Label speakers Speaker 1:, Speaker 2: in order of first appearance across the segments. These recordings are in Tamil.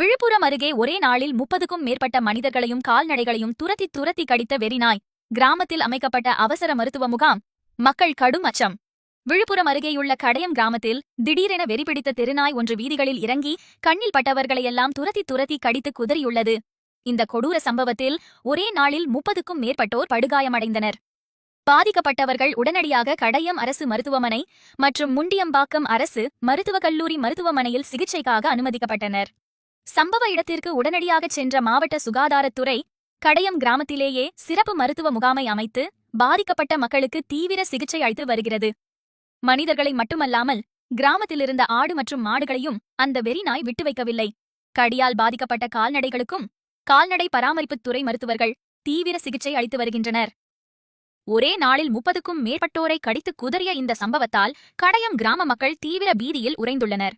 Speaker 1: விழுப்புரம் அருகே ஒரே நாளில் 30க்கும் மேற்பட்ட மனிதர்களையும் கால்நடைகளையும் துரத்தி துரத்தி கடித்த வெறிநாய். கிராமத்தில் அமைக்கப்பட்ட அவசர மருத்துவ முகாம். மக்கள் கடும் அச்சம். விழுப்புரம் அருகேயுள்ள கடையம் கிராமத்தில் திடீரென வெறிபிடித்த தெருநாய் ஒன்று வீதிகளில் இறங்கி கண்ணில் பட்டவர்களையெல்லாம் துரத்தி துரத்தி கடித்து குதறியுள்ளது. இந்த கொடூர சம்பவத்தில் ஒரே நாளில் 30க்கும் மேற்பட்டோர் படுகாயமடைந்தனர். பாதிக்கப்பட்டவர்கள் உடனடியாக கடையம் அரசு மருத்துவமனை மற்றும் முண்டியம்பாக்கம் அரசு மருத்துவக் கல்லூரி மருத்துவமனையில் சிகிச்சைக்காக அனுமதிக்கப்பட்டனர். சம்பவ இடத்திற்கு உடனடியாக சென்ற மாவட்ட சுகாதாரத்துறை கடையம் கிராமத்திலேயே சிறப்பு மருத்துவ முகாமை அமைத்து பாதிக்கப்பட்ட மக்களுக்கு தீவிர சிகிச்சை அளித்து வருகிறது. மனிதர்களை மட்டுமல்லாமல் கிராமத்திலிருந்த ஆடு மற்றும் மாடுகளையும் அந்த வெறிநாய் விட்டு வைக்கவில்லை. கடியால் பாதிக்கப்பட்ட கால்நடைகளுக்கும் கால்நடை பராமரிப்புத்துறை மருத்துவர்கள் தீவிர சிகிச்சை அளித்து வருகின்றனர். ஒரே நாளில் 30க்கும் மேற்பட்டோரை கடித்து குதறிய இந்த சம்பவத்தால் கடையம் கிராம மக்கள் தீவிர பீதியில் உறைந்துள்ளனர்.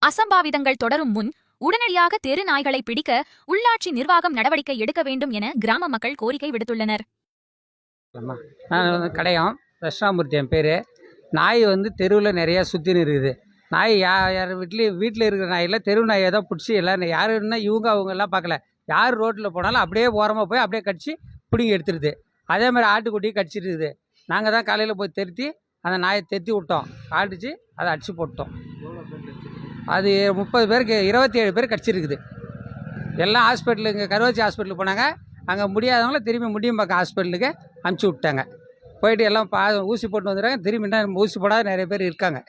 Speaker 1: அசம்பாவிதங்கள் தொடரும் முன் உடனடியாக தெரு நாய்களை பிடிக்க உள்ளாட்சி நிர்வாகம் நடவடிக்கை எடுக்க வேண்டும் என கிராம மக்கள் கோரிக்கை விடுத்துள்ளனர்.
Speaker 2: நான் கடையம் தட்சிணாமூர்த்தி என் பேர். நாய் தெருவில் நிறையா சுற்றின்னு இருக்குது. நாய் யார் வீட்டில் இருக்கிற நாயில் தெரு நாயை தான் பிடிச்சி எல்லாம் யாருன்னா இவங்க அவங்கெல்லாம் பார்க்கல. யார் ரோட்டில் போனாலும் அப்படியே ஓரமாக போய் அப்படியே கடிச்சு பிடிங்கி எடுத்துருது. அதே மாதிரி ஆட்டுக்குட்டி கடிச்சிருக்குது. நாங்கள் தான் காலையில் போய் தெருத்தி அந்த நாயை தெருத்தி விட்டோம். காட்டிச்சு அதை அடித்து போட்டோம். அது 30 பேருக்கு 27 பேர் கடிச்சிருக்குது. எல்லாம் ஹாஸ்பிட்டலுக்கு இங்கே கருவாச்சி ஹாஸ்பிட்டலுக்கு போனாங்க. அங்கே முடியாதவங்கள திரும்பி முண்டியம்பாக்கம் ஹாஸ்பிட்டலுக்கு அனுப்பிச்சி விட்டாங்க. போயிட்டு எல்லாம் ஊசி போட்டு வந்துடுறாங்க. திரும்பி என்ன ஊசி போடாத நிறைய பேர் இருக்காங்க.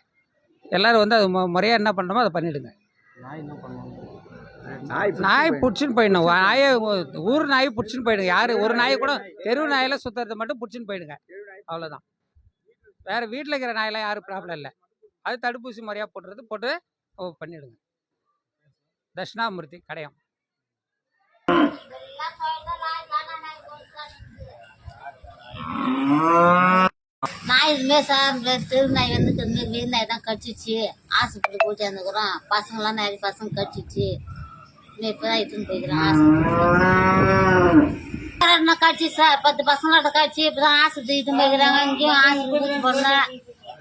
Speaker 2: எல்லோரும் அது முறையாக என்ன பண்ணுறோமோ அதை பண்ணிவிடுங்க. நாய் பிடிச்சின்னு போயிடணும். நாயை ஊர் நாய் பிடிச்சின்னு போயிடுங்க. யார் ஒரு நாயை கூட தெரு நாயெல்லாம் சுற்றுறதை மட்டும் பிடிச்சின்னு போயிடுங்க. அவ்வளோதான். வேறு வீட்டில் இருக்கிற நாயெல்லாம் யாரும் ப்ராப்ளம் இல்லை. அது தடுப்பூசி முறையாக போட்டு பண்ணிவிடுங்க. தட்சிணாமூர்த்தி கடையம்.
Speaker 3: நாய் இதுமாரி சார் தெரு நாய் வெறி நாய் தான் கடிச்சிச்சு. ஆஸ்பத்திரி போயிட்டு வந்துக்கிறோம். பசங்களாம் நிறைய பசங்க கடிச்சிச்சு. இப்போ தான் எடுத்துன்னு போய்க்கிறோம் ஆஸ்பத்திரி. கடிச்சி சார் 10 பசங்களாட்ட கடிச்சு இப்போ தான் ஆஸ்பத்திரி எடுத்துன்னு போய்க்கிறாங்க. இங்கேயும் ஆஸ்பத்திரி போனேன்.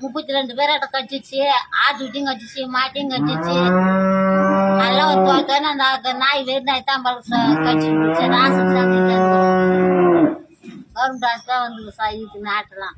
Speaker 3: 32 பேராட்ட கடிச்சிச்சு. ஆட்டுக்கிட்டையும் கடிச்சிச்சு, மாட்டையும் கடிச்சிச்சு. அதெல்லாம் ஒரு தோத்தானே அந்த நாய் வெறி நாய் தான் கடிச்சு ஆஸ்பத்திரி கவர்மெண்ட் ஹாஸ்பிட்டல் வந்து சார் இதுக்கு நாட்டெல்லாம்